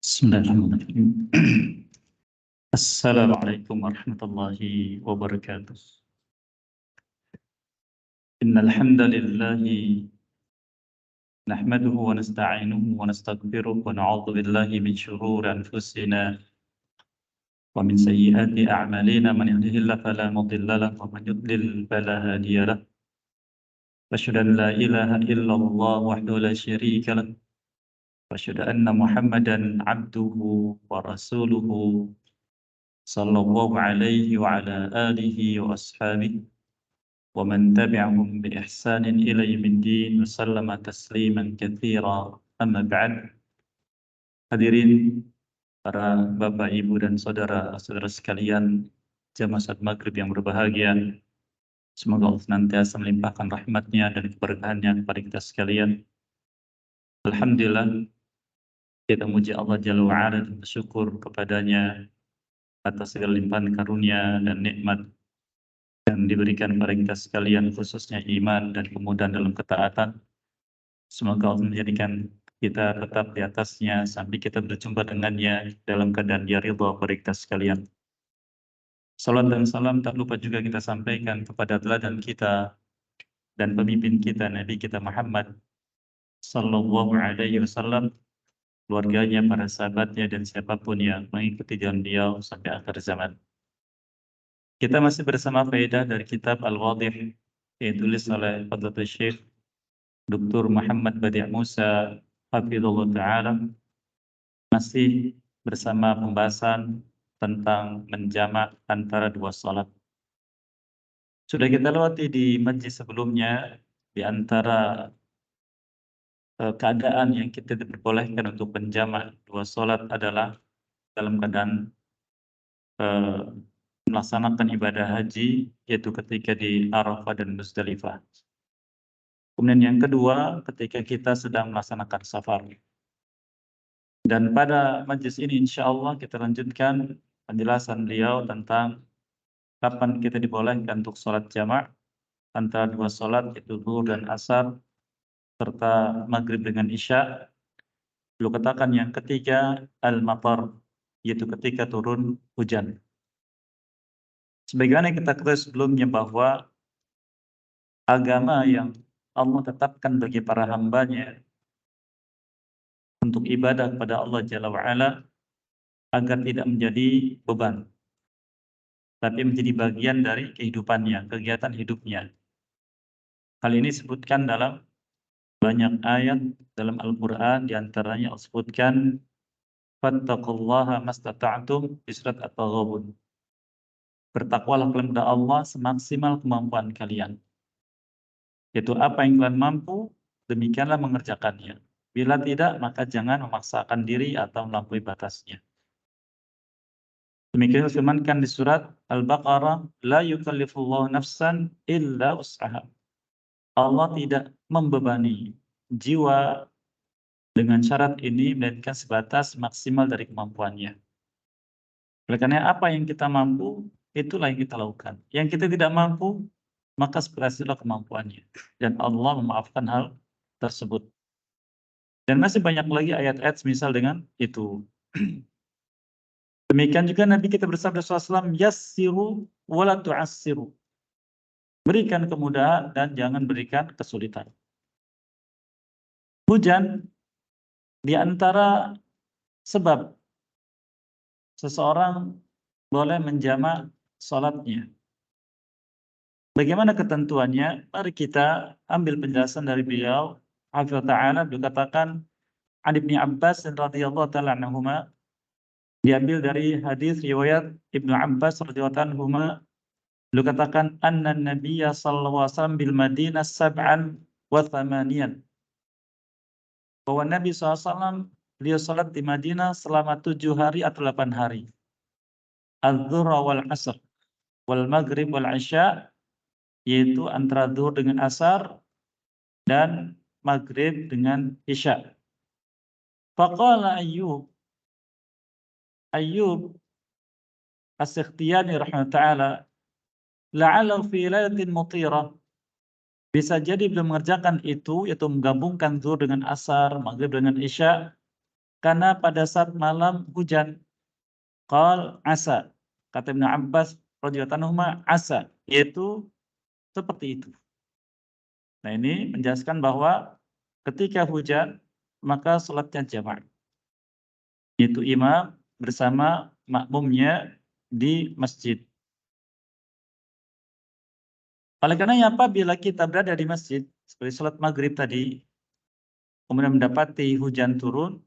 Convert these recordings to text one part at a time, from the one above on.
Bismillahirrahmanirrahim. Assalamualaikum warahmatullahi wabarakatuh. Innal hamdalillahi nahmaduhu wa nasta'inuhu wa nastaghfiruh wa na'udzu billahi min shururi anfusina wa min sayyiati a'malina man yahdihillahu fala mudilla lahu wa man yudlil fala hadiya lahu. Asyhadu an la ilaha illallah wahdahu la syarika lahu wa asyhadu anna Muhammadan 'abduhu wa rasuluhu sallallahu alaihi wa ala alihi wa ashabihi ومن تبعهم بإحسان إلى يوم الدين وسلم تسليما كثيرا أما بعد. Hadirin para bapak, ibu dan saudara-saudara sekalian jamaah salat maghrib yang berbahagia, semoga Allah senantiasa melimpahkan rahmatnya dan keberkahannya kepada kita sekalian. Alhamdulillah, kita memuji Allah Jalla wa'ala dan bersyukur kepadanya atas segala limpahan karunia dan nikmat yang diberikan kepada kita sekalian, khususnya iman dan kemudahan dalam ketaatan. Semoga Allah menjadikan kita tetap di atasnya sampai kita berjumpa dengannya dalam keadaan Dia ridha kepada kita sekalian. Salam dan salam tak lupa juga kita sampaikan kepada teladan kita dan pemimpin kita, Nabi kita Muhammad sallallahu alaihi wasallam, keluarganya, para sahabatnya, dan siapapun yang mengikuti jalan beliau sampai akhir zaman. Kita masih bersama faedah dari kitab Al-Wadih yang ditulis oleh Fadlatul Syekh Dr. Muhammad Badi' Musa hafizallahu ta'ala, masih bersama pembahasan tentang menjamak antara dua salat. Sudah kita lewati di majlis sebelumnya, di antara keadaan yang kita diperbolehkan untuk menjamak dua salat adalah dalam keadaan melaksanakan ibadah haji, yaitu ketika di Arafah dan Muzdalifah. Kemudian yang kedua, ketika kita sedang melaksanakan safar. Dan pada majlis ini insya Allah kita lanjutkan penjelasan beliau tentang kapan kita dibolehkan untuk sholat jamak antara dua sholat, yaitu zuhur dan asar, serta maghrib dengan isya. Beliau katakan yang ketiga, al-matar, yaitu ketika turun hujan. Sebagaimana kita ketahui sebelumnya bahwa agama yang Allah tetapkan bagi para hambanya untuk ibadah kepada Allah Jalla wa'ala agar tidak menjadi beban, tapi menjadi bagian dari kehidupannya, kegiatan hidupnya. Hal ini disebutkan dalam banyak ayat dalam Al-Quran, diantaranya Allah sebutkan fattaqullaha mastata'tum di surat At-Taghabun. Bertakwalah kalian kepada Allah semaksimal kemampuan kalian. Yaitu apa yang kalian mampu, demikianlah mengerjakannya. Bila tidak, maka jangan memaksakan diri atau melampaui batasnya. Demikian disebutkan di surat Al-Baqarah, la yukallifullahu nafsan illa wus'aha. Allah tidak membebani jiwa dengan syarat ini melainkan sebatas maksimal dari kemampuannya. Oleh karena apa yang kita mampu, itulah yang kita lakukan. Yang kita tidak mampu, maka seberaslah kemampuannya. Dan Allah memaafkan hal tersebut. Dan masih banyak lagi ayat-ayat misal dengan itu. Demikian juga Nabi kita bersabda SAW, yassiru wala tu'assiru. Berikan kemudahan dan jangan berikan kesulitan. Hujan di antara sebab seseorang boleh menjamak sholatnya. Bagaimana ketentuannya? Mari kita ambil penjelasan dari beliau. Hafidh ta'ala, beliau katakan, An Ibni Abbas radhiyallahu ta'ala anhuma, diambil dari hadis riwayat Ibnu Abbas radhiyallahu anhuma, beliau katakan, anna nabiyya sallallahu alaihi wasallam bil Madinah sab'an wa thamaniyan. Bahwa Nabi SAW beliau salat di Madinah selama 7 hari atau 8 hari. Az-Zuhra wal Asr wal Maghrib wal Isya, yaitu antara zuhur dengan asar dan maghrib dengan isya. Faqala Ayyub As-Sikhtiyani rahimahullah ta'ala, la'alla fi lailatin mutirah, bisa jadi beliau mengerjakan itu, yaitu menggabungkan zuhur dengan asar, maghrib dengan isya, karena pada saat malam hujan. Qal asa, kata Ibnu Abbas radhiyallahu anhu, asa, yaitu seperti itu. Nah, ini menjelaskan bahwa ketika hujan maka salatnya jamaah, yaitu imam bersama makmumnya di masjid. Oleh karenanya apabila kita berada di masjid seperti salat maghrib tadi, kemudian mendapati hujan turun,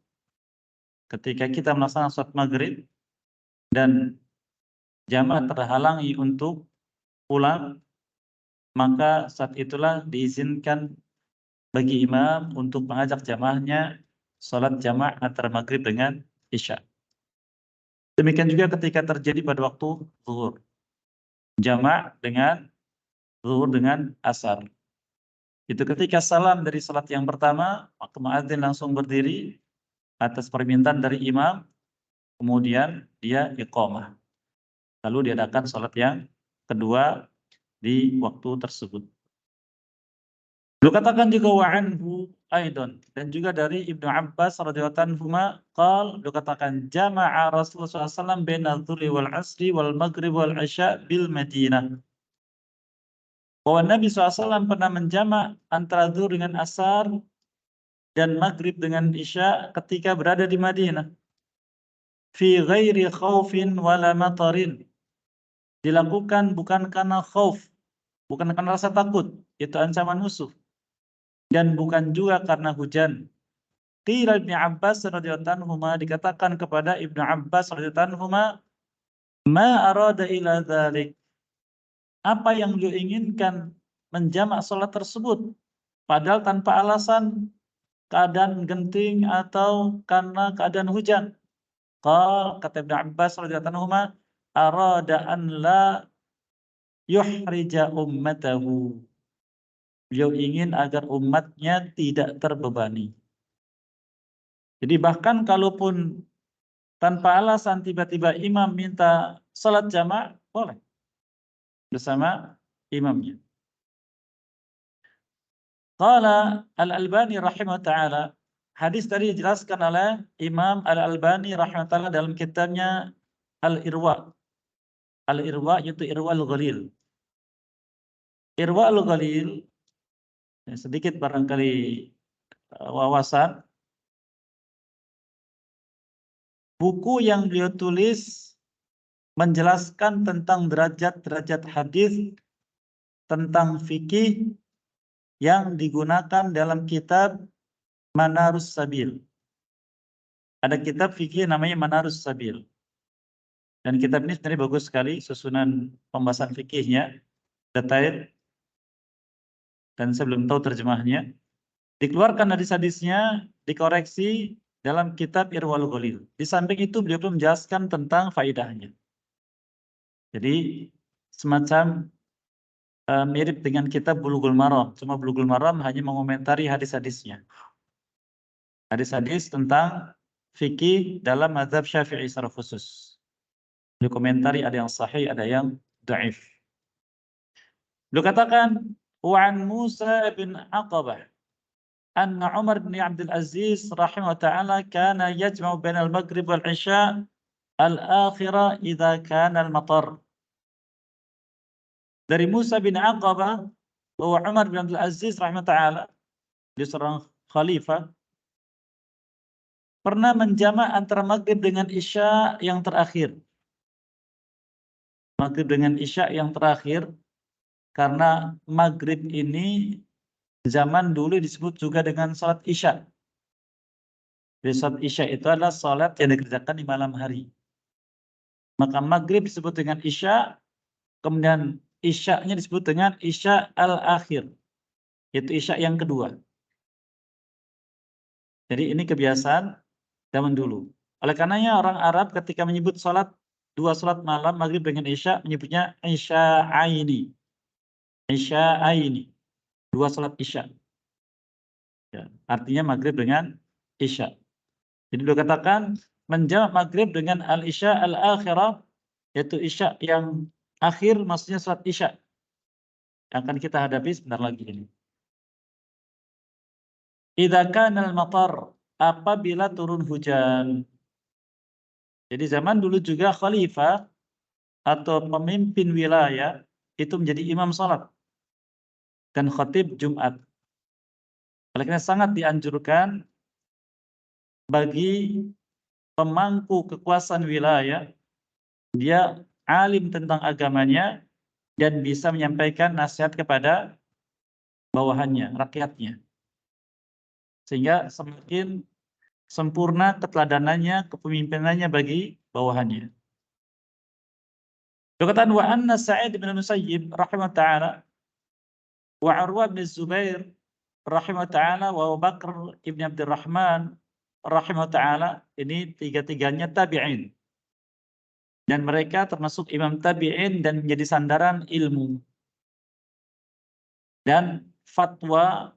ketika kita melaksanakan salat maghrib dan jamaah terhalangi untuk pulang, maka saat itulah diizinkan bagi imam untuk mengajak jamaahnya salat jamaah antara maghrib dengan isya. Demikian juga ketika terjadi pada waktu zuhur, jamaah dengan zuhur dengan asar. Itu ketika salam dari salat yang pertama, maka muadzin langsung berdiri atas permintaan dari imam, kemudian dia iqamah. Lalu diadakan salat yang kedua di waktu tersebut. Beliau katakan juga wa anhu aidan, dan juga dari Ibnu Abbas radhiyallahu anhuma qala, beliau katakan jama'a Rasulullah SAW baina dzuri wal asri wal maghrib wal isya bil Madinah. Bahwa Nabi SAW pernah menjamak antara zuhur dengan asar dan maghrib dengan isya ketika berada di Madinah. Fi ghairi khaufin wala matarin. Dilakukan bukan karena khauf, bukan karena rasa takut, itu ancaman musuh, dan bukan juga karena hujan. Qila Ibnu Abbas radhiyallahu anhuma, dikatakan kepada Ibnu Abbas radhiyallahu anhuma, ma arada ila dzalik. Apa yang beliau inginkan menjamak salat tersebut, padahal tanpa alasan, keadaan genting atau karena keadaan hujan. Kata Ibnu Abbas radhiyallahu anhuma, arada an la yuhrija ummatahu. Beliau ingin agar umatnya tidak terbebani. Jadi bahkan kalaupun tanpa alasan tiba-tiba imam minta salat jamaah, boleh bersama imamnya. Qala Al-Albani rahimahullah ta'ala, hadis tadi dijelaskan oleh Imam Al-Albani rahimahullah ta'ala dalam kitabnya Al-Irwa. Al-Irwa yaitu Irwa Al-Ghalil. Irwa Al-Ghalil, sedikit barangkali wawasan, buku yang beliau tulis menjelaskan tentang derajat-derajat hadis, tentang fikih yang digunakan dalam kitab Manarus Sabil. Ada kitab fikih namanya Manarus Sabil. Dan kitab ini sebenarnya bagus sekali, susunan pembahasan fikihnya, detail, dan saya belum tahu terjemahnya. Dikeluarkan hadis-hadisnya, dikoreksi dalam kitab Irwal Ghalil. Di samping itu beliau pun menjelaskan tentang faidahnya. Jadi semacam mirip dengan kitab Bulughul Maram. Cuma Bulughul Maram hanya mengomentari hadis-hadisnya. Hadis-hadis tentang fikih dalam mazhab Syafi'i secara khusus. Beliau komentari ada yang sahih, ada yang dhaif. Beliau katakan, "Wa an Musa bin Aqabah." anna Umar bin Abdul Aziz rahimahullah ta'ala kana yajma'u bainal maghrib wal isya al-akhirah idza kana al-matar. Dari Musa bin Aqabah bahwa Umar bin Abdul Aziz rahimahullah ta'ala, dia seorang khalifah, pernah menjamak antara maghrib dengan isya yang terakhir. Maghrib dengan isya yang terakhir, karena maghrib ini zaman dulu disebut juga dengan salat isya. Jadi salat isya itu adalah salat yang dikerjakan di malam hari. Maka maghrib disebut dengan isya, kemudian isya-nya disebut dengan isya al-akhir, yaitu isya yang kedua. Jadi ini kebiasaan zaman dulu. Oleh karenanya orang Arab ketika menyebut dua salat malam, maghrib dengan isya, menyebutnya isya'aini. Isya'aini. Dua salat isya. Ya, artinya maghrib dengan isya. Jadi beliau katakan menjamak maghrib dengan al-isya al-akhirah, yaitu isya yang akhir, maksudnya salat isya yang akan kita hadapi sebentar lagi ini. Idza kana al-matar, apabila turun hujan. Jadi zaman dulu juga khalifah atau pemimpin wilayah itu menjadi imam salat dan khatib Jumat. Oleh karena sangat dianjurkan bagi pemangku kekuasaan wilayah, dia alim tentang agamanya dan bisa menyampaikan nasihat kepada bawahannya, rakyatnya. Sehingga semakin sempurna keteladanannya, kepemimpinannya bagi bawahannya. Dikatakan wa anna Sa'id bin Musayyib rahimahullah ta'ala wa Urwa bin Zubair rahimahullah ta'ala wa Abu Bakar ibn Abdurrahman rahimahullah ta'ala, ini tiga-tiganya tabi'in. Dan mereka termasuk imam tabi'in dan menjadi sandaran ilmu dan fatwa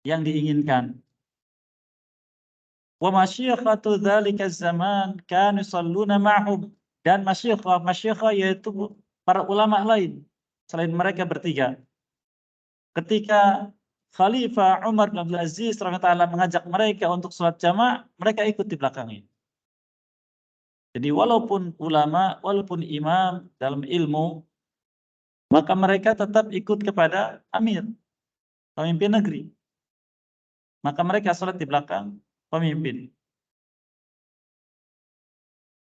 yang diinginkan. Wa masyikhatu dzalika zaman kanu yusalluna ma'hum, dan masyikhah yaitu para ulama lain selain mereka bertiga. Ketika Khalifah Umar bin Abdul Aziz rahimahullah mengajak mereka untuk sholat jamaah, mereka ikut di belakangnya. Jadi walaupun ulama, walaupun imam dalam ilmu, maka mereka tetap ikut kepada amir, pemimpin negeri. Maka mereka sholat di belakang pemimpin.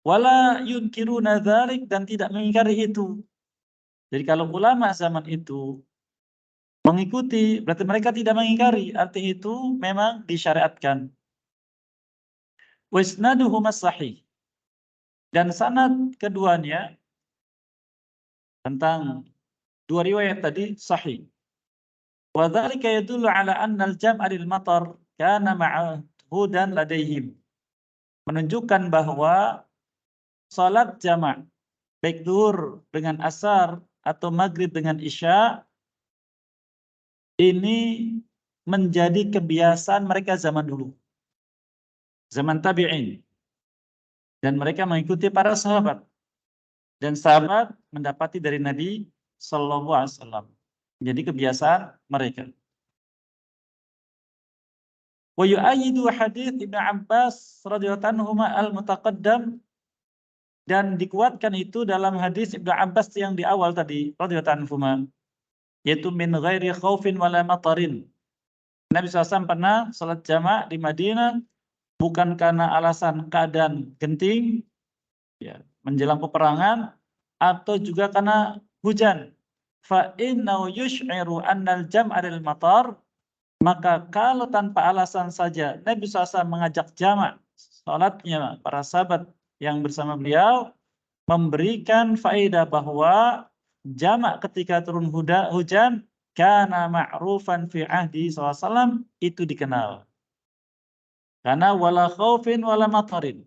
Wala yunkiruna dzalik, dan tidak mengingkari itu. Jadi kalau ulama zaman itu mengikuti, berarti mereka tidak mengingkari, arti itu memang disyariatkan. Wa isnaduhuma sahih, dan sanad keduanya tentang dua riwayat tadi sahih. Wa dzalika yadullu ala anna al-jam'a lil matar kana ma'hudan ladaihim. Menunjukkan bahwa salat jama' baik zuhur dengan asar atau maghrib dengan isya ini menjadi kebiasaan mereka zaman dulu, zaman tabi'in. Dan mereka mengikuti para sahabat. Dan sahabat mendapati dari Nabi Sallallahu Alaihi Wasallam. Jadi kebiasaan mereka. Wa yu'ayyidu hadits Ibnu Abbas radhiyallahu anhu al-mutaqaddam, dan dikuatkan itu dalam hadis Ibnu Abbas yang di awal tadi radhiyallahu anhu, yaitu min ghairi khaufin wala matarin. Nabi SAW pernah salat jamaah di Madinah bukan karena alasan keadaan genting, ya, menjelang peperangan, atau juga karena hujan. Fa innahu yush'iru annal jam'a lil matar, maka kalau tanpa alasan saja Nabi SAW mengajak jama' salatnya para sahabat yang bersama beliau, memberikan faedah bahwa jama' ketika turun hujan kana ma'rufan fi ahdi SAW, itu dikenal. Karena wala khaufin wala matarin.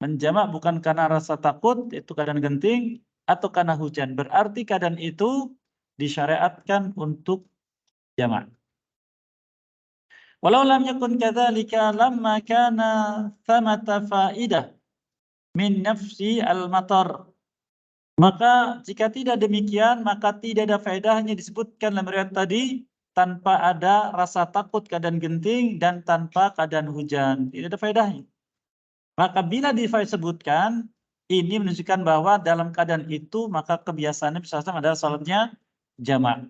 Menjamak bukan karena rasa takut, itu keadaan genting, atau karena hujan. Berarti keadaan itu disyariatkan untuk jamak. Walau lam yakun kadzalika lamma kana thamata faidah min nafsi al-matar. Maka jika tidak demikian, maka tidak ada faedahnya disebutkan dalam riwayat tadi tanpa ada rasa takut keadaan genting dan tanpa keadaan hujan. Tidak ada faedahnya. Maka bila disebutkan, ini menunjukkan bahwa dalam keadaan itu maka kebiasaannya misalnya adalah salatnya jamak.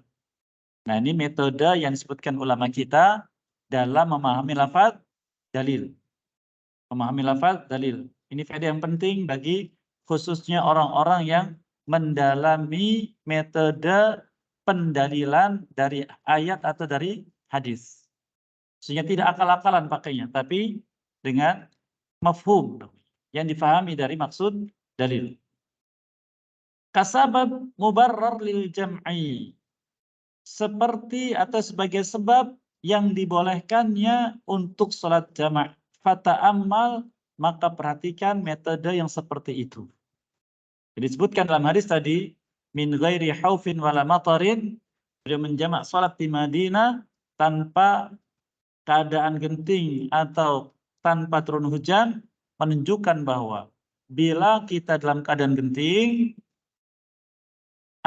Nah, ini metode yang disebutkan ulama kita dalam memahami lafaz dalil. Memahami lafaz dalil. Ini faedah yang penting bagi khususnya orang-orang yang mendalami metode pendalilan dari ayat atau dari hadis. Sehingga tidak akal-akalan pakainya, tapi dengan mafhum yang difahami dari maksud dalil. Kasabab mubarrar lil jam'i. Seperti atau sebagai sebab yang dibolehkannya untuk sholat jamak. Fata'ammal, maka perhatikan metode yang seperti itu. Jadi disebutkan dalam hadis tadi, min ghairi haufin wala matarin, beliau menjamak sholat di Madinah tanpa keadaan genting atau tanpa turun hujan, menunjukkan bahwa bila kita dalam keadaan genting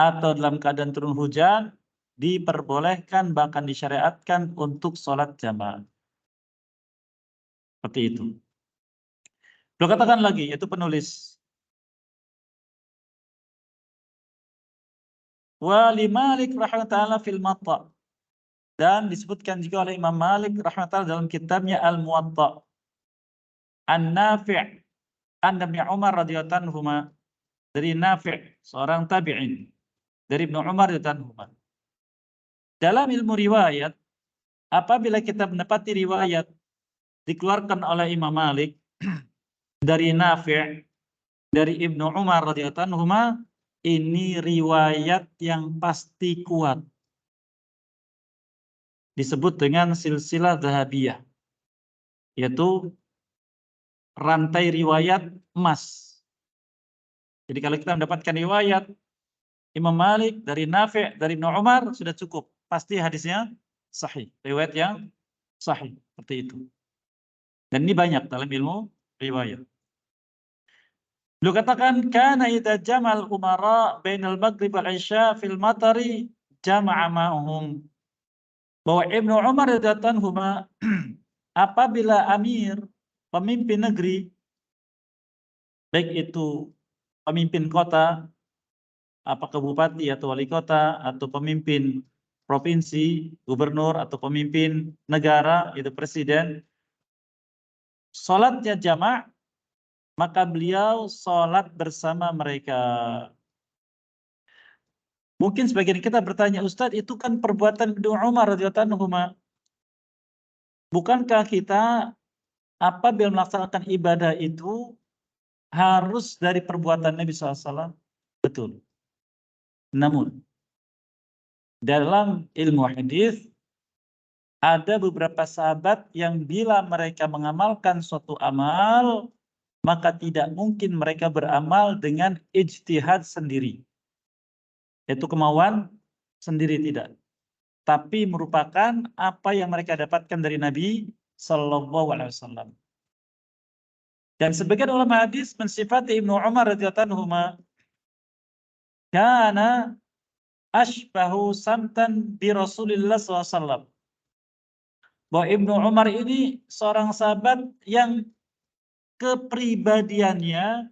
atau dalam keadaan turun hujan, diperbolehkan bahkan disyariatkan untuk sholat jamaah. Seperti itu. Beliau katakan lagi, yaitu penulis. Wa li Malik rahimahullah fil Muwatta. Dan disebutkan juga oleh Imam Malik rahimahullah dalam kitabnya Al-Muwatta. An-Nafi' an Ibnu Umar radhiyallahu anhu, dari Nafi', seorang tabi'in, dari Ibnu Umar radhiyallahu anhu. Dalam ilmu riwayat, apabila kita mendapati riwayat dikeluarkan oleh Imam Malik dari Nafi', dari Ibnu Umar radhiyallahu anhu, ini riwayat yang pasti kuat. Disebut dengan silsilah dhahabiyah, yaitu rantai riwayat emas. Jadi kalau kita mendapatkan riwayat Imam Malik dari Nafi', dari Ibnu Umar, sudah cukup. Pasti hadisnya sahih. Riwayat yang sahih. Seperti itu. Dan ini banyak dalam ilmu riwayat. Beliau katakan, kana idza jamal umara bainal maghrib wal isya fil matari jama'a ma'hum. Bahwa Ibnu Umar radhiyallahu anhu apabila amir, pemimpin negeri, baik itu pemimpin kota, apakah bupati atau wali kota, atau pemimpin provinsi, gubernur, atau pemimpin negara, itu presiden, sholatnya jamak, maka beliau sholat bersama mereka. Mungkin sebagian kita bertanya, Ustadz, itu kan perbuatan Ibnu Umar radhiyallahu anhu. Bukankah kita apabila melaksanakan ibadah itu harus dari perbuatan Nabi SAW? Betul. Namun, dalam ilmu hadis ada beberapa sahabat yang bila mereka mengamalkan suatu amal, maka tidak mungkin mereka beramal dengan ijtihad sendiri. Yaitu kemauan sendiri, tidak. Tapi merupakan apa yang mereka dapatkan dari Nabi Sallallahu Alaihi Wasallam. Dan sebagian ulama hadis mensifati Ibnu Umar radhiyallahu anhu kana ashbahu samtan bi Rasulillah SAW. Bahwa Ibnu Umar ini seorang sahabat yang kepribadiannya,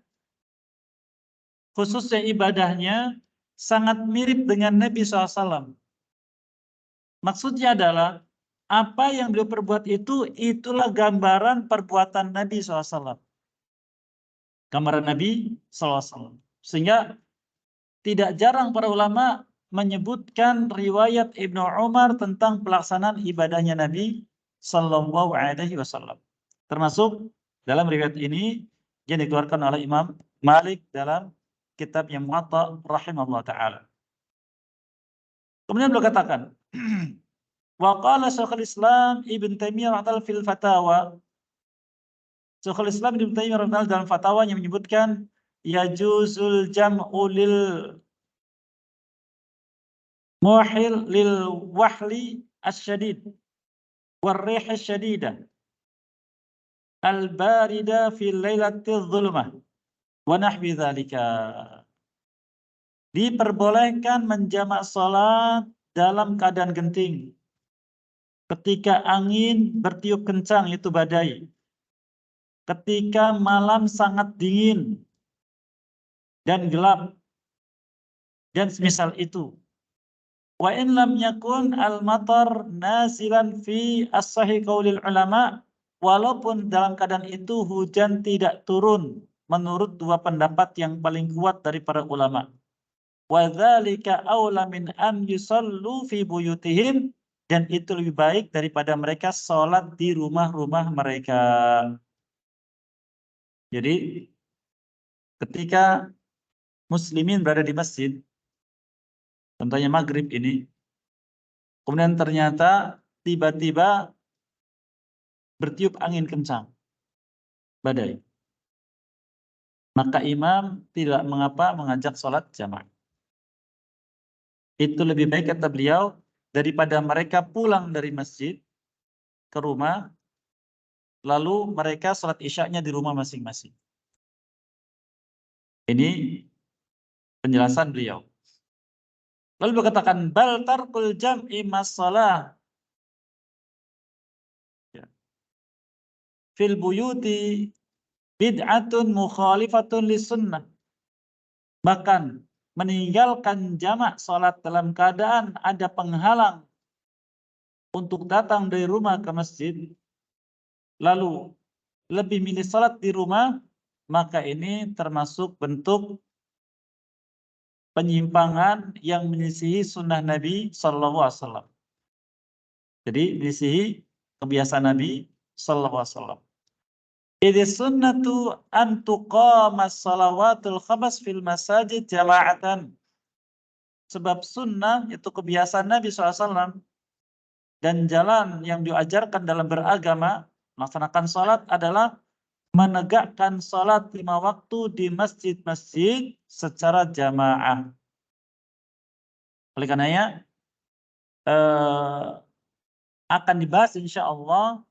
khususnya ibadahnya, sangat mirip dengan Nabi SAW. Maksudnya adalah, apa yang beliau perbuat itu, itulah gambaran perbuatan Nabi SAW. Gambaran Nabi SAW. Sehingga tidak jarang para ulama menyebutkan riwayat Ibnu Umar tentang pelaksanaan ibadahnya Nabi Sallallahu Alaihi Wasallam. Termasuk dalam riwayat ini yang dikeluarkan oleh Imam Malik dalam kitab yang Muwatta rahimahullah ta'ala. Kemudian beliau katakan, wa qala Syekhul Islam Ibn Taimiyah rahimahullah fil fatawa. Syekhul Islam Ibn Taimiyah rahimahullah dalam fatwanya menyebutkan yajuzul jam'u lil muhil lil wahli asyadid warrih asyadidah al-barida fi lailatil zulmah wa nahwi dzalika. Diperbolehkan menjamak salat dalam keadaan genting ketika angin bertiup kencang, itu badai, ketika malam sangat dingin dan gelap, dan semisal itu. Wa in lam yakun al-matar nazilan fi as-sahih qaulil ulama, walaupun dalam keadaan itu hujan tidak turun menurut dua pendapat yang paling kuat dari para ulama. Wa dzalika aula min an yusallu fi buyutihim, dan itu lebih baik daripada mereka sholat di rumah-rumah mereka. Jadi ketika muslimin berada di masjid, contohnya maghrib ini, kemudian ternyata tiba-tiba bertiup angin kencang, badai, maka imam tidak mengapa mengajak sholat jamaah. Itu lebih baik, kata beliau, daripada mereka pulang dari masjid ke rumah, lalu mereka sholat isyaknya di rumah masing-masing. Ini penjelasan beliau. Lalu berkatakan, bal tarkul jam'i mas-shalah fil buyuti bid'atun mukhalifatun lis-sunnah. Bahkan meninggalkan jamak sholat dalam keadaan ada penghalang untuk datang dari rumah ke masjid, lalu lebih milih sholat di rumah, maka ini termasuk bentuk penyimpangan yang menyisihi sunnah Nabi Sallallahu Alaihi Wasallam. Jadi menyisihi kebiasaan Nabi Sallallahu Alaihi Wasallam. Idh sunnatu an tuqamas salawatul khamas fil masajid jama'atan. Sebab sunnah itu kebiasaan Nabi SAW dan jalan yang diajarkan dalam beragama, melaksanakan sholat adalah menegakkan sholat 5 waktu di masjid-masjid secara jamaah. Oleh karenanya akan dibahas insya Allah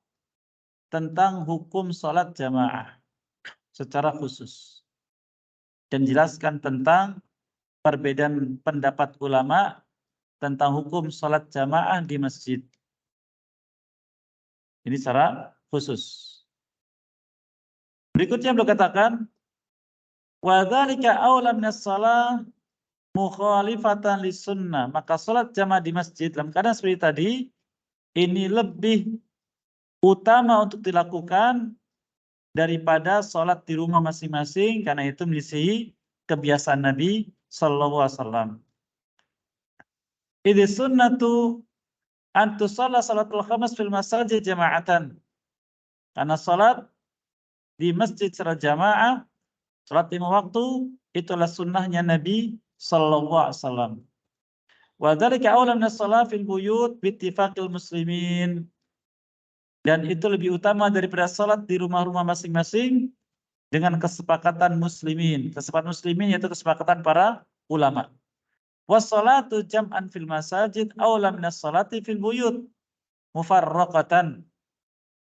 tentang hukum sholat jamaah secara khusus dan jelaskan tentang perbedaan pendapat ulama tentang hukum sholat jamaah di masjid. Ini secara khusus. Berikutnya beliau katakan, wa dzalika aula minas shalah mukhalifatan lis-sunnah. Maka sholat jamaah di masjid dalam keadaan seperti tadi ini lebih utama untuk dilakukan daripada sholat di rumah masing-masing, karena itu menyisihi kebiasaan Nabi Sallallahu Alaihi Wasallam. Idh sunnatu an tusalla salatul khamas fil masajid jama'atan. Karena sholat di masjid secara jamaah, sholat 5 waktu, itulah sunnahnya Nabi Sallallahu Alaihi Wasallam. Wa dzalika aula minas shalah fil buyut bi ittifaqil muslimin. Dan itu lebih utama daripada sholat di rumah-rumah masing-masing dengan kesepakatan muslimin. Kesepakatan muslimin yaitu kesepakatan para ulama. Wassalatu jam'an fil masajid aula minas sholati fil buyut mufarraqatan.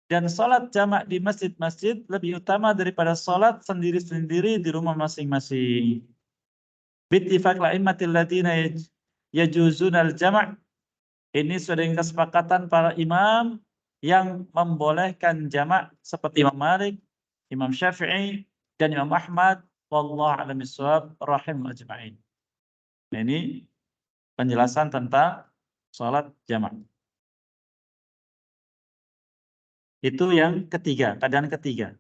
Dan sholat jamak di masjid-masjid lebih utama daripada sholat sendiri-sendiri di rumah masing-masing. Bittifaq la'immatil ladina yajuzunal jamak. Ini sudah dengan kesepakatan para imam yang membolehkan jamak seperti Imam Malik, Imam Syafi'i, dan Imam Ahmad. Wallahu a'lam bishawab, rahim ajma'in. Nah, ini penjelasan tentang sholat jamak. Itu yang ketiga, keadaan ketiga.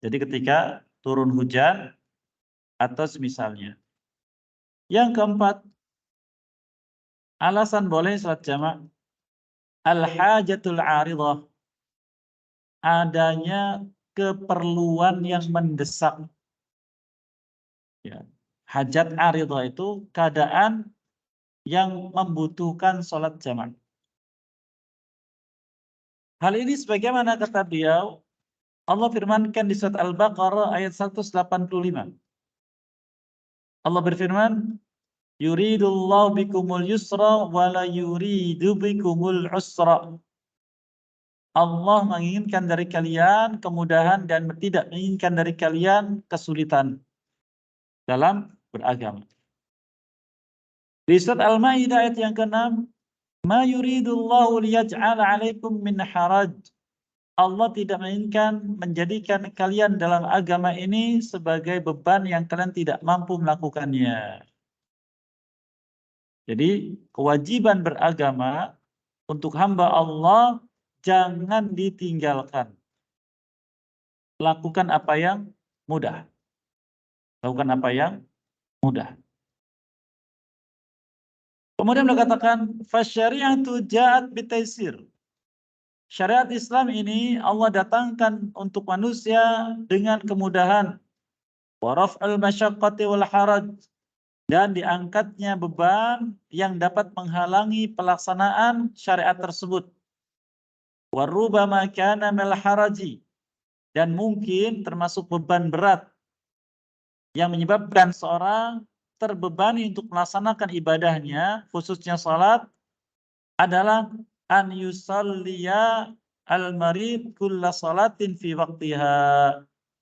Jadi ketika turun hujan atau semisalnya. Yang keempat, alasan boleh sholat jamak, al-hajatul 'aridah. Adanya keperluan yang mendesak. Ya. Hajat 'aridah itu keadaan yang membutuhkan sholat jamak. Hal ini sebagaimana kata beliau, Allah firmankan di surat Al-Baqarah ayat 185. Allah berfirman, yuridullahu bikumul yusra wa la yuridu bikumul usra. Allah menginginkan dari kalian kemudahan dan tidak menginginkan dari kalian kesulitan dalam beragama. Di surat Al-Maidah ayat yang ke-6, Ma yuridullahu liyaj'ala 'alaikum min haraj. Allah tidak menginginkan menjadikan kalian dalam agama ini sebagai beban yang kalian tidak mampu melakukannya. Jadi kewajiban beragama untuk hamba Allah jangan ditinggalkan. Lakukan apa yang mudah. Lakukan apa yang mudah. Kemudian beliau katakan, fasyari'atu ja'at bitaisir. Syariat Islam ini Allah datangkan untuk manusia dengan kemudahan. Wa raf'al masyaqqati wal haraj. Dan diangkatnya beban yang dapat menghalangi pelaksanaan syariat tersebut. Wa rubbama kana minal haraji. Dan mungkin termasuk beban berat yang menyebabkan seorang terbebani untuk melaksanakan ibadahnya, khususnya salat, adalah an yusalliya al-marid kulla salatin fi waqtiha.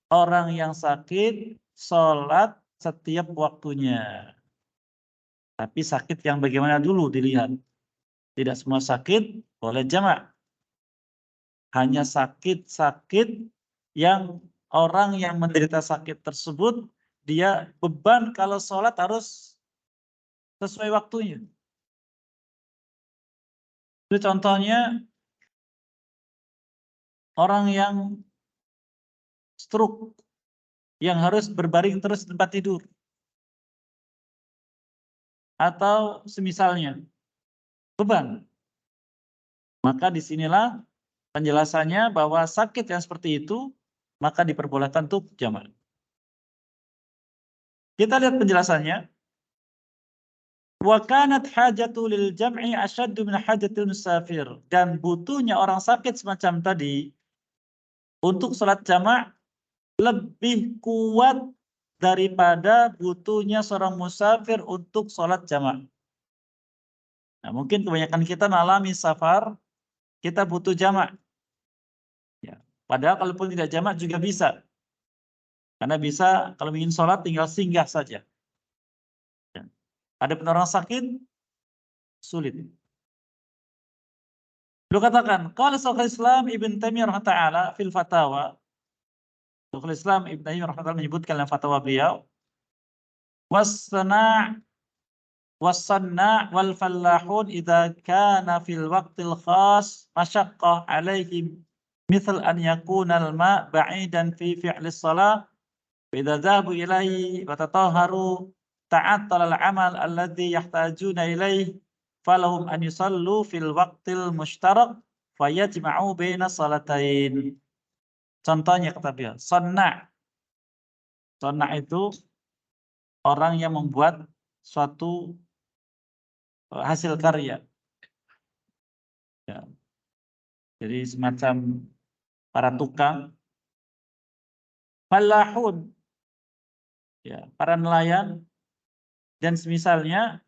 Orang yang sakit salat setiap waktunya. Tapi sakit yang bagaimana dulu dilihat. Tidak semua sakit boleh jamak. Hanya sakit-sakit yang orang yang menderita sakit tersebut, dia beban kalau sholat harus sesuai waktunya. Itu contohnya orang yang stroke, yang harus berbaring terus di tempat tidur. Atau semisalnya, beban. Maka disinilah penjelasannya bahwa sakit yang seperti itu, maka diperbolehkan untuk jamak. Kita lihat penjelasannya. Wa kanat hajatu lil jam'i asyaddu min hajatil musafir. Dan butuhnya orang sakit semacam tadi untuk salat jamak lebih kuat daripada butuhnya seorang musafir untuk salat jamak. Nah, mungkin kebanyakan kita mengalami safar, kita butuh jamak. Ya. Padahal kalaupun tidak jamak juga bisa. Karena bisa kalau ingin salat tinggal singgah saja. Ya. Ada orang sakit, sulit. Beliau katakan, qala Syekhul Islam Ibn Taimiyah rahimahullah fil fatawa. Syekhul Islam Ibn Taimiyah rahimahullah menyebutkan dalam fatwa beliau, was-sana' wal fallahun idza kana fil waqtil khas masyaqqah alaihim misal an yakuna al-ma' ba'idan fi fi'li shalah wa idza dhahabu ilaihi wa tatahharu ta'attala al-amal alladhi yahtajuna ilaihi falahum an yusallu fil waqtil mushtarak fayajma'u baina salatain. Contohnya kata beliau, sonna'. Sonna' itu orang yang membuat suatu hasil karya. Ya. Jadi semacam para tukang, falahun, ya, para nelayan, dan semisalnya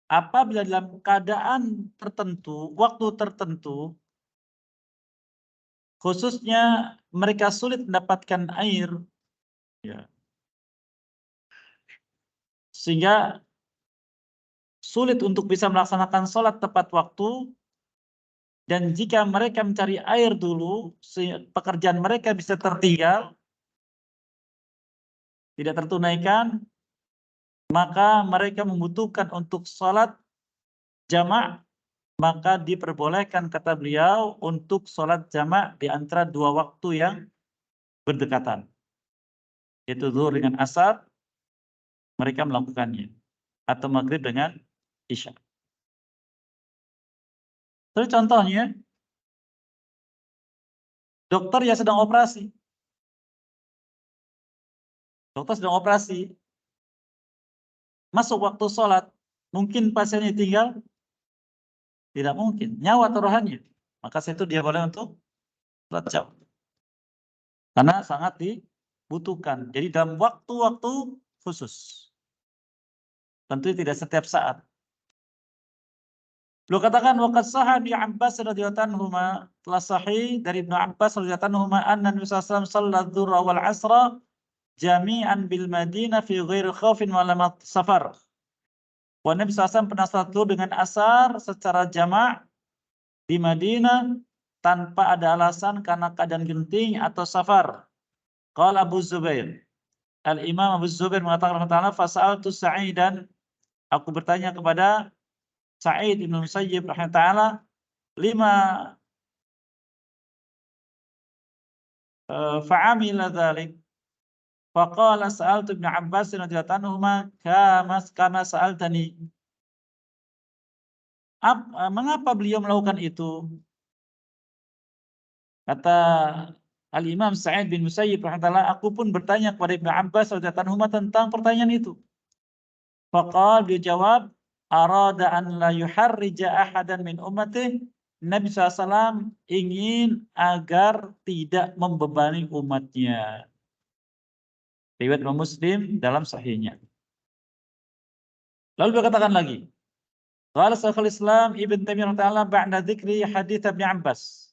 apabila dalam keadaan tertentu, waktu tertentu, khususnya mereka sulit mendapatkan air, ya, sehingga sulit untuk bisa melaksanakan sholat tepat waktu, dan jika mereka mencari air dulu, pekerjaan mereka bisa tertinggal, tidak tertunaikan, maka mereka membutuhkan untuk sholat jamak, maka diperbolehkan kata beliau untuk sholat jamak di antara dua waktu yang berdekatan, yaitu zuhur dengan asar, mereka melakukannya, atau maghrib dengan isya. Terus contohnya, dokter yang sedang operasi. Dokter sedang operasi, masuk waktu sholat, mungkin pasiennya tinggal? Tidak mungkin, nyawa taruhannya. Maka itu dia boleh untuk sholat jamak. Karena sangat dibutuhkan. Jadi dalam waktu-waktu khusus. Tentu tidak setiap saat. Beliau katakan waqad sahha bi Abbas radhiyallahu anhu telah sahih dari Ibnu Abbas radhiyallahu anhu anna Nabi sallallahu alaihi wasallam shalla dzurra wal 'asra jami'an bil Madinah fi ghairi khaufin wala safar. bahwa Nabi SAW pernah salat zuhur dengan asar secara jamak di Madinah tanpa ada alasan karena keadaan genting atau safar. Qala Abu Zubair. Al-Imam Abu Zubair mengatakan rahimahullah, fasa'altu Sa'idan, aku bertanya kepada Sa'id bin Musayyib rahimahullah, lima fa'amila dzalik. Faqala sa'altu Ibnu Abbas radhiyallahu anhuma kama sa'altani. Mengapa beliau melakukan itu? Kata Al-Imam Sa'id bin Musayyib rahimahullah, aku pun bertanya kepada Ibnu Abbas radhiyallahu anhuma tentang pertanyaan itu. Faqala, beliau jawab, arada an la yuharrija ahadan min ummatihi. Nabi SAW ingin agar tidak membebani umatnya. Riwayat Imam Muslim dalam sahihnya. Lalu dia katakan lagi, qala Syekhul Islam Ibn Taimiyah rahimahullah ba'da dzikri hadits Ibnu Abbas.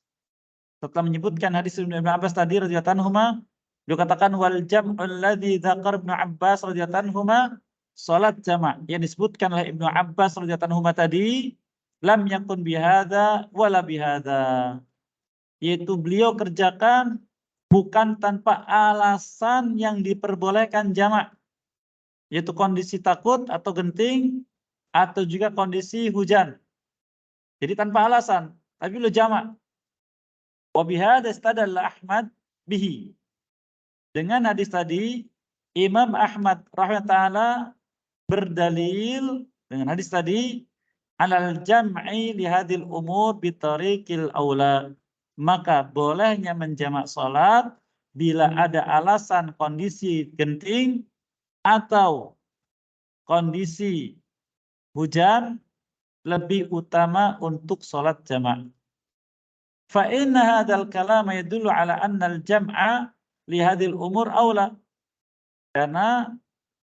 Setelah menyebutkan hadis Ibnu Abbas tadi radhiyallahu anhuma, dia katakan wal jam'u alladzi dzakar Ibnu Abbas radhiyallahu anhuma salat jama' yang disebutkan oleh Ibnu Abbas radhiyallahu anhuma tadi lam yakun bihadza wala bihadza, yaitu beliau kerjakan bukan tanpa alasan yang diperbolehkan jamak, yaitu kondisi takut atau genting atau juga kondisi hujan. Jadi tanpa alasan, tapi beliau jamak. Wa bihadza istadalla Ahmad bihi. Dengan hadis tadi Imam Ahmad rahimahullah berdalil dengan hadis tadi alal jam'i li hadhil umur bi tariqil aula, maka bolehnya menjamak salat bila ada alasan kondisi genting atau kondisi hujan lebih utama untuk salat jamak. Fa inna hadzal kalam yadullu ala anna al jam'a li hadhil umur aula, karena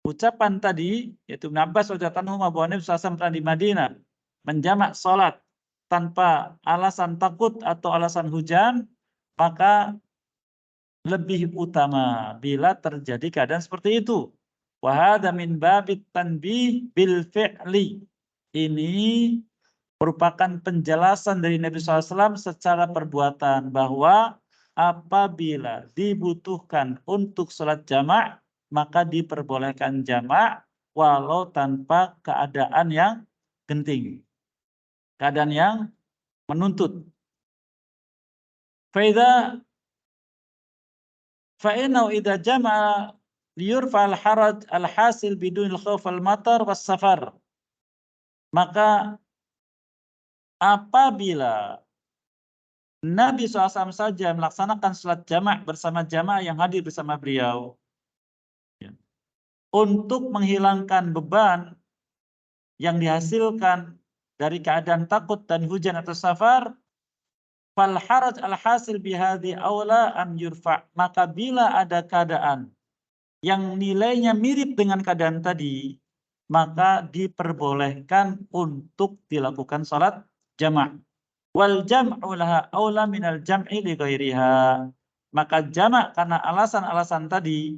ucapan tadi yaitu Ibnu Abbas radhiyallahu anhu bahwa Nabi SAW pernah di Madinah menjamak salat tanpa alasan takut atau alasan hujan, maka lebih utama bila terjadi keadaan seperti itu. Wa hadza min babit tanbih bil fi'li. Ini merupakan penjelasan dari Nabi SAW secara perbuatan bahwa apabila dibutuhkan untuk salat jamak, maka diperbolehkan jamak walau tanpa keadaan yang genting, keadaan yang menuntut. Fa'inau idza jama'a liyurfa al-haraj al-hasil bidunil khawf al-matar was safar. Maka apabila Nabi SAW saja melaksanakan salat jamak bersama jamaah yang hadir bersama beliau, untuk menghilangkan beban yang dihasilkan dari keadaan takut dan hujan atau safar, fal haraj al hasil bihadhi aula am yurfa, maka bila ada keadaan yang nilainya mirip dengan keadaan tadi, maka diperbolehkan untuk dilakukan salat jamak. Wal jam'u laha aula minal jam'i li ghairiha, maka jamak karena alasan-alasan tadi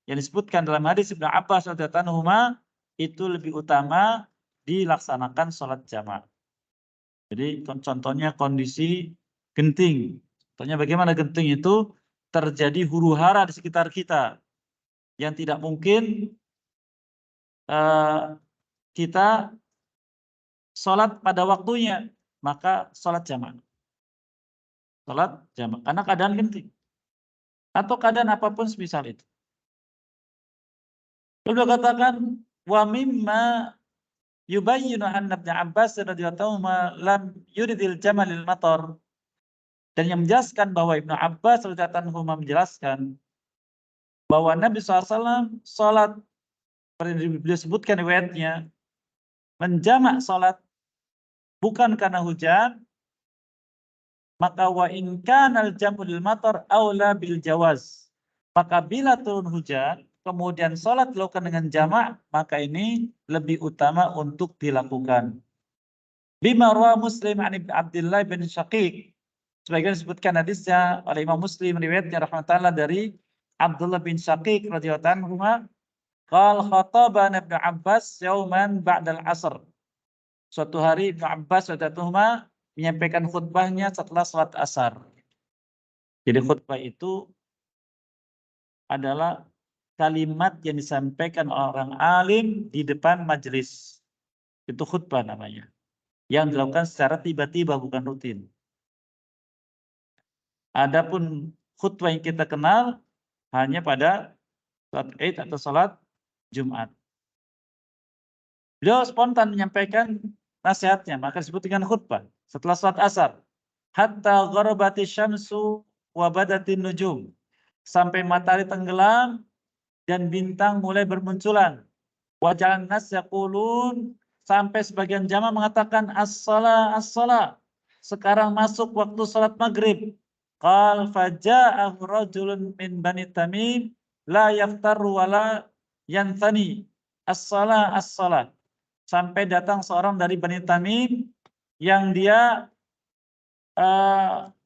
yang disebutkan dalam hadis Ibnu Abbas radhiyallahu anhuma itu lebih utama dilaksanakan salat jamak. Jadi contohnya kondisi genting. Contohnya bagaimana genting itu terjadi huru-hara di sekitar kita yang tidak mungkin kita sholat pada waktunya, maka sholat jamak. Sholat jamak karena keadaan genting atau keadaan apapun semisal itu. Lalu dia katakan wa mimma yubayyinu anna Ibnu Abbas radhiyallahu anhu lam yuridil jamal lil matar, dan yang menjelaskan bahwa Ibnu Abbas radhiyallahu anhu menjelaskan bahwa Nabi SAW sholat seperti beliau sebutkan riwayatnya menjamak sholat bukan karena hujan, maka wa in kana al jam'u lil matar aula bil jawaz, maka bila turun hujan kemudian sholat dilakukan dengan jamak, maka ini lebih utama untuk dilakukan. Bima rawa Muslim an Ibnu Abdullah bin Syaqiq, sebagian disebutkan hadisnya oleh Imam Muslim riwayatnya rahmatullah dari Abdullah bin Syaqiq radhiyallahu anhu Qal khatabana Ibnu Abbas yauman ba'dal asr. Suatu hari Ibnu Abbas radhiyallahu menyampaikan khutbahnya setelah salat asar. Jadi khutbah itu adalah kalimat yang disampaikan orang alim di depan majelis. Itu khutbah namanya. Yang dilakukan secara tiba-tiba, bukan rutin. Adapun khutbah yang kita kenal hanya pada salat Id atau salat Jumat. Beliau spontan menyampaikan nasihatnya, maka disebut dengan khutbah setelah salat asar. Hatta gharabati syamsu wa badatin nujum. Sampai matahari tenggelam dan bintang mulai bermunculan. Wajalan nas yaqulun, sampai sebagian jamaah mengatakan as-shalah as-shalah. Sekarang masuk waktu salat maghrib. Qal faja'ahu rajulun min Bani Tamim la yaftaru wa la yanthani. As-shalah as-shalah. Sampai datang seorang dari Bani Tamim yang dia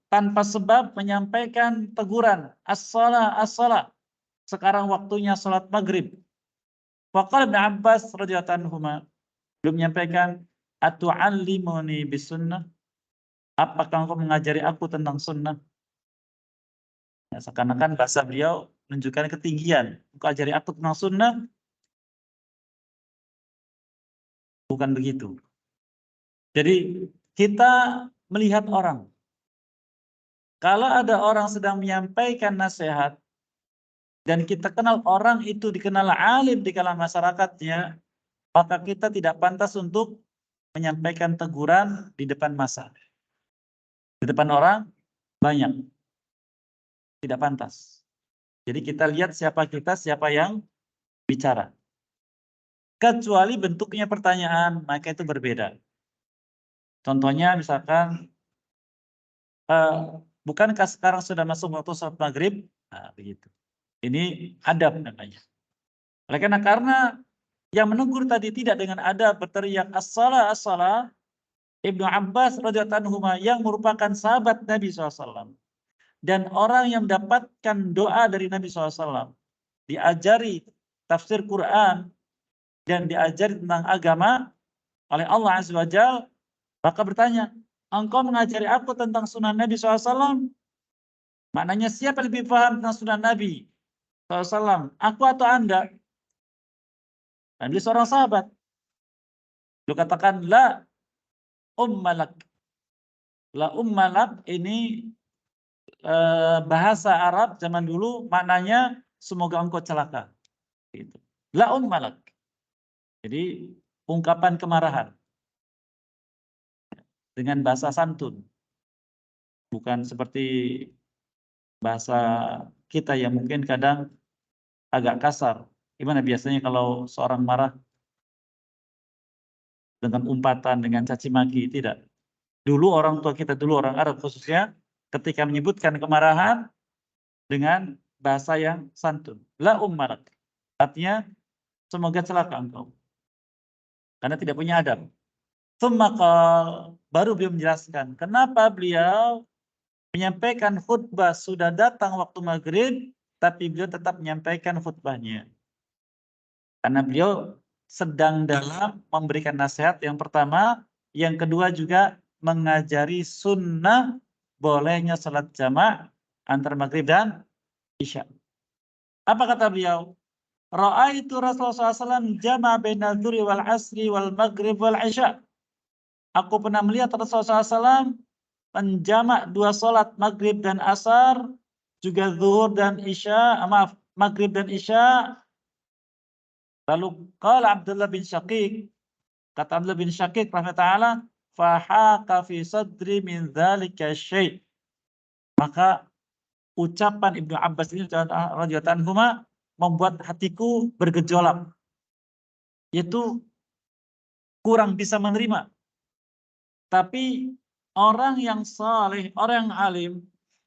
tanpa sebab menyampaikan teguran, as-shalah as-shalah. Sekarang waktunya salat maghrib. Faqala Ibnu Abbas radhiyallahu anhuma, belum menyampaikan, atu'allimuni bisunnah? Apakah engkau mengajari aku tentang sunnah? Ya, seakan-akan bahasa beliau menunjukkan ketinggian. Engkau ajari aku tentang sunnah? Bukan begitu. Jadi kita melihat orang. Kalau ada orang sedang menyampaikan nasihat, dan kita kenal orang itu dikenal alim di kalangan masyarakatnya, maka kita tidak pantas untuk menyampaikan teguran di depan massa. Di depan orang banyak. Tidak pantas. Jadi kita lihat siapa kita, siapa yang bicara. Kecuali bentuknya pertanyaan, maka itu berbeda. Contohnya misalkan, bukankah sekarang sudah masuk waktu salat maghrib? Nah, begitu. Ini adab namanya. Oleh karena yang menegur tadi tidak dengan adab berteriak as-shalah as-shalah, Ibnu Abbas radhiyallahu anhu yang merupakan sahabat Nabi SAW dan orang yang mendapatkan doa dari Nabi SAW, diajari tafsir Quran dan diajari tentang agama oleh Allah Azza wa Jalla, maka bertanya, engkau mengajari aku tentang sunnah Nabi SAW? Maknanya siapa lebih paham tentang sunnah Nabi SAW? Aku atau Anda? Dan dia seorang sahabat. Lu katakan, la ummalak. La ummalak ini bahasa Arab zaman dulu maknanya semoga engkau celaka. Gitu. La ummalak. Jadi ungkapan kemarahan. Dengan bahasa santun. Bukan seperti bahasa kita yang mungkin kadang agak kasar. Gimana biasanya kalau seorang marah dengan umpatan, dengan caci maki? Tidak. Dulu orang tua kita, dulu orang Arab khususnya, ketika menyebutkan kemarahan dengan bahasa yang santun. La ummarak. Artinya, semoga celaka engkau. Karena tidak punya adab. Tsumma baru beliau menjelaskan. Kenapa beliau menyampaikan khutbah sudah datang waktu maghrib, tapi beliau tetap menyampaikan khutbahnya. Karena beliau sedang dalam memberikan nasihat yang pertama, yang kedua juga mengajari sunnah bolehnya salat jama' antara maghrib dan isya. Apa kata beliau? Ra'aitu Rasulullah SAW jama' bainal dzuri wal asri wal maghrib wal isya. Aku pernah melihat Rasulullah SAW menjamak dua salat maghrib dan asar, juga zuhur dan isya, maghrib dan isya. Lalu qala Abdullah bin Syaqiq, kata Abdullah bin Syaqiq rahimahullah, fahaqa fi sadri min dzalika syai'. Maka ucapan Ibnu Abbas ini radhiyallahu anhu membuat hatiku bergejolak. Yaitu kurang bisa menerima. Tapi orang yang saleh, orang yang alim,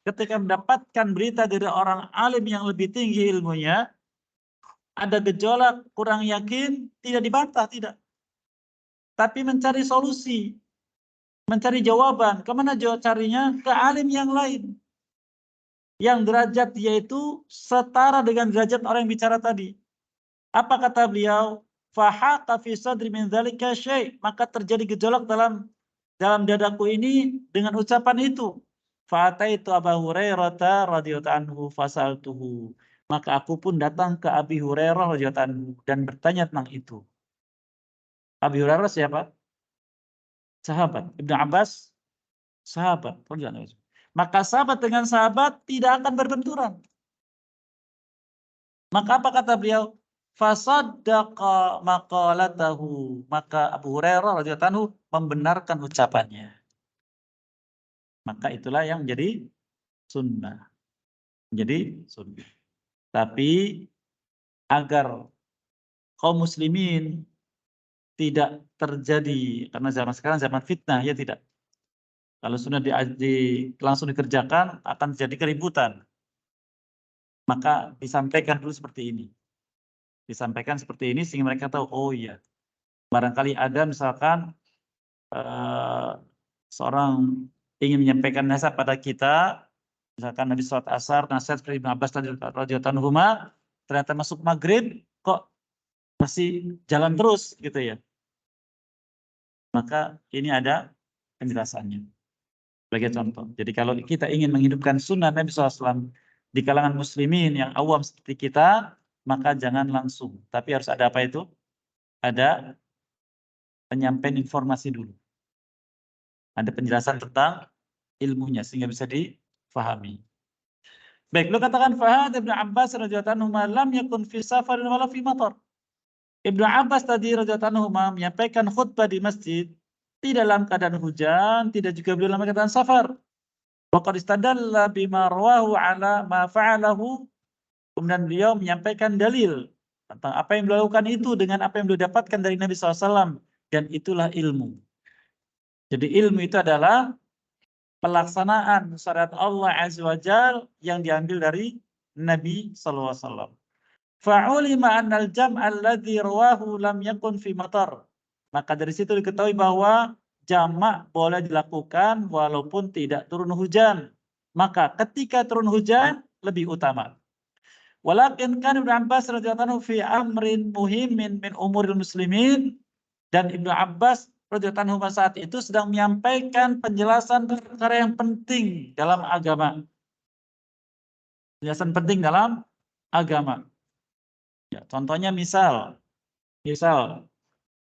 ketika mendapatkan berita dari orang alim yang lebih tinggi ilmunya, ada gejolak, kurang yakin, tidak dibantah, tidak. Tapi mencari solusi, mencari jawaban. Kemana carinya? Ke alim yang lain. Yang derajat dia itu setara dengan derajat orang yang bicara tadi. Apa kata beliau? Fahaqa fi sadri min dzalika syai', maka terjadi gejolak dalam dadaku ini dengan ucapan itu. Fa'ataitu Abu Hurairah radhiyallahu anhu fasaltuhu. Maka aku pun datang ke Abi Hurairah radhiyallahu anhu dan bertanya tentang itu. Abi Hurairah siapa? Sahabat. Ibnu Abbas sahabat. Maka sahabat dengan sahabat tidak akan berbenturan. Maka apa kata beliau? Fasaddaqa maqalatahu. Maka Abu Hurairah radhiyallahu anhu membenarkan ucapannya. Maka itulah yang menjadi sunnah. Jadi sunnah. Tapi agar kaum muslimin tidak terjadi, karena zaman sekarang zaman fitnah, ya tidak. Kalau sudah langsung dikerjakan akan terjadi keributan. Maka disampaikan dulu seperti ini. Disampaikan seperti ini sehingga mereka tahu, oh iya, barangkali ada misalkan seorang ingin menyampaikan nasihat pada kita, misalkan Nabi sholat asar, nasihat seperti Ibnu Abbas radhiyallahu anhu, ternyata masuk maghrib kok masih jalan terus gitu ya. Maka ini ada penjelasannya. Sebagai contoh. Jadi kalau kita ingin menghidupkan sunnah Nabi SAW di kalangan muslimin yang awam seperti kita, maka jangan langsung. Tapi harus ada apa itu? Ada penyampaian informasi dulu. Ada penjelasan tentang ilmunya sehingga bisa difahami. Baik, lu katakan Fahad Ibnu Abbas radhiyallahu anhu lam yakun fi safarin wala fi matar. Ibnu Abbas tadi radhiyallahu anhu menyampaikan khutbah di masjid tidak dalam keadaan hujan, tidak juga beliau dalam keadaan safar. Wa qad istadalla bima rawahu ala ma fa'alahu. Kemudian beliau menyampaikan dalil tentang apa yang beliau lakukan itu dengan apa yang beliau dapatkan dari Nabi SAW. Dan itulah ilmu. Jadi ilmu itu adalah pelaksanaan syariat Allah Azza wa Jalla yang diambil dari Nabi SAW. Fa'ulima annal jam'a alladhi rawahu lam yakun fi matar. Maka dari situ diketahui bahwa jamak boleh dilakukan walaupun tidak turun hujan. Maka ketika turun hujan lebih utama. Walakin kan Ibnu Abbas radhiyallahu anhu fi amrin muhimmin min umuril muslimin, dan Ibnu Abbas radhiyallahu anhu saat itu sedang menyampaikan penjelasan perkara yang penting dalam agama. Penjelasan penting dalam agama. Ya, contohnya misal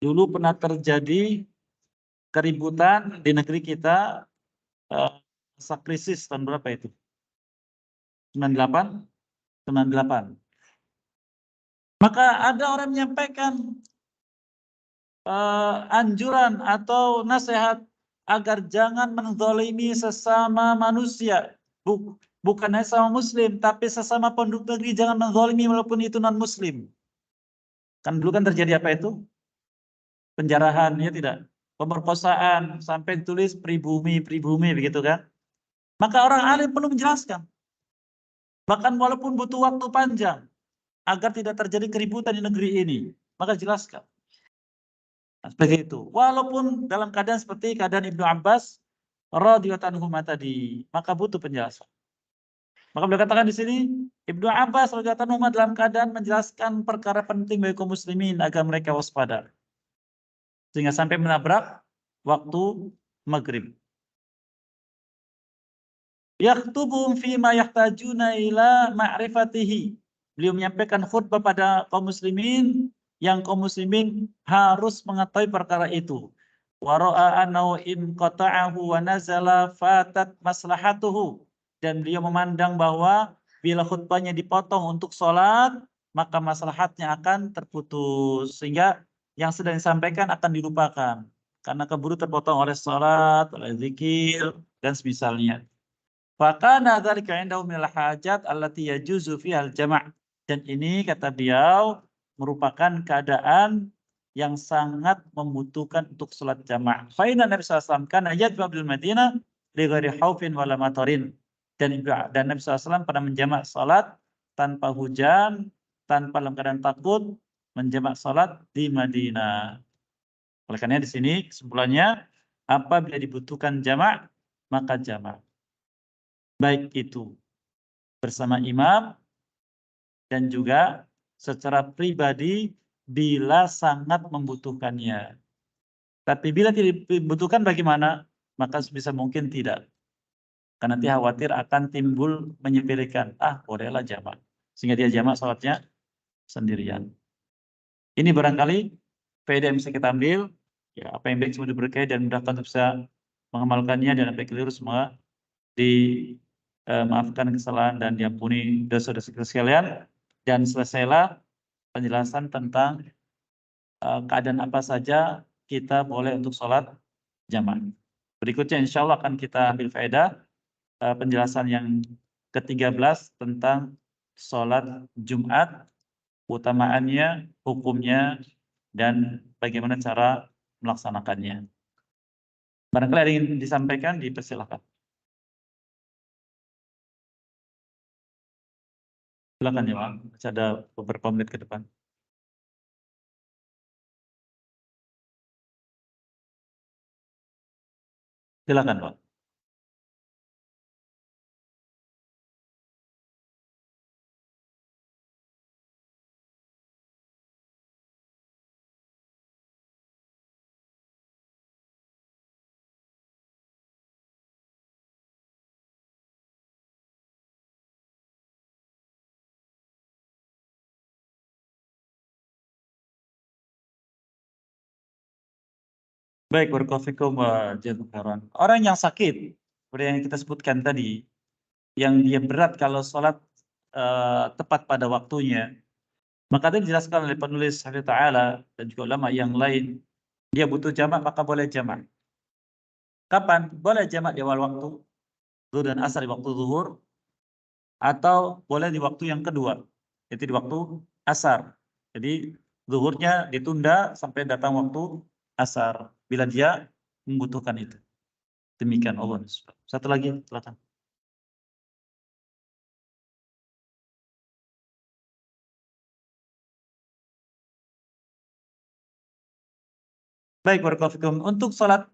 dulu pernah terjadi keributan di negeri kita masa krisis tahun berapa itu? 98? 98. Maka ada orang menyampaikan anjuran atau nasihat agar jangan menzalimi sesama manusia. Bukan hanya sama muslim, tapi sesama penduduk negeri jangan menzalimi walaupun itu non-muslim. Kan dulu kan terjadi apa itu? Penjarahan, ya tidak? Pemerkosaan, sampai tulis pribumi begitu kan? Maka orang alim perlu menjelaskan. Bahkan walaupun butuh waktu panjang agar tidak terjadi keributan di negeri ini, maka jelaskan. Nah, seperti itu. Walaupun dalam keadaan seperti keadaan Ibnu Abbas radhiyallahu anhu tadi, maka butuh penjelasan. Maka beliau katakan di sini, Ibnu Abbas radhiyallahu anhu dalam keadaan menjelaskan perkara penting bagi kaum muslimin agar mereka waspada. Sehingga sampai menabrak waktu maghrib. Yakhtubum fima yahtajuna ila ma'rifatihi. Beliau menyampaikan khutbah pada kaum muslimin yang kaum muslimin harus mengetahui perkara itu. Wa ra'a annahu in qata'ahu wa nazala fatat maslahatuhu. Dan beliau memandang bahwa bila khutbahnya dipotong untuk sholat, maka maslahatnya akan terputus. Sehingga yang sedang disampaikan akan dilupakan. Karena keburu terpotong oleh sholat, oleh zikir, dan semisalnya. Fakana dzalika indahu minal hajat allati yajuzu fihal jama'. Dan ini kata beliau merupakan keadaan yang sangat membutuhkan untuk salat jama'. Fa inna Nabi sallallahu alaihi wasallam kana yajma' bil Madinah li ghairi khaufin wala matarin. Dan Nabi SAW pernah menjamak salat tanpa hujan, tanpa dalam keadaan takut, menjamak salat di Madinah. Oleh karena di sini kesimpulannya, apabila dibutuhkan jamak, maka jamak. Baik itu bersama imam dan juga secara pribadi bila sangat membutuhkannya. Tapi bila tidak dibutuhkan bagaimana? Maka sebisa mungkin tidak. Karena nanti khawatir akan timbul menyepelekan. Bolehlah jamak. Sehingga dia jamak salatnya sendirian. Ini barangkali faedah yang bisa kita ambil. Ya, apa yang baik semua diberkahi dan mudahkan untuk bisa mengamalkannya, dan apa yang keliru semua maafkan kesalahan dan diampuni dosa-dosa kita sekalian. Dan selesailah penjelasan tentang keadaan apa saja kita boleh untuk sholat jamaah. Berikutnya insya Allah akan kita ambil faedah penjelasan yang ke-13 tentang sholat Jumat, utamaannya, hukumnya, dan bagaimana cara melaksanakannya. Barangkali ada yang ingin disampaikan, dipersilakan. Silakan ya Pak, masih ada beberapa menit ke depan. Silakan Pak. Baik, barakallahu jazakallahu. Orang yang sakit, seperti yang kita sebutkan tadi, yang dia berat kalau sholat tepat pada waktunya, maka tadi dijelaskan oleh penulis Hafidz Ta'ala dan juga ulama yang lain, dia butuh jamak maka boleh jamak. Kapan? Boleh jamak di awal waktu, zuhur dan asar di waktu zuhur, atau boleh di waktu yang kedua, yaitu di waktu asar. Jadi zuhurnya ditunda sampai datang waktu asar, bila dia membutuhkan itu. Demikian Allah. Satu lagi, silakan. Baik, barakallahu. Untuk sholat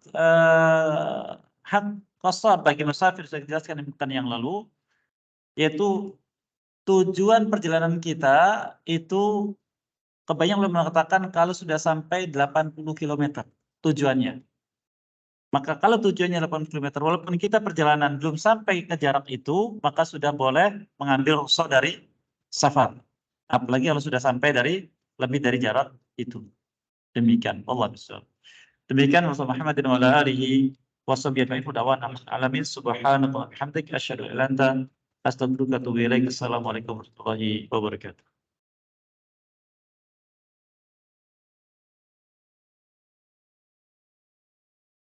hak qashar bagi musafir sudah dijelaskan di pekan yang lalu, yaitu tujuan perjalanan kita itu kebanyakan belum mengatakan kalau sudah sampai 80 km tujuannya. Maka kalau tujuannya 80 km, walaupun kita perjalanan belum sampai ke jarak itu, maka sudah boleh mengambil rukhsah dari safar. Apalagi kalau sudah sampai lebih dari jarak itu. Demikian, Allah SWT. Demikian Rasulullah Muhammadin wa ala alihi wa sahbihi alamin subhanallah hamdik asyhadu an la ilaha illa anta astaghfiruka wa atubu ilaik. Assalamualaikum warahmatullahi wabarakatuh.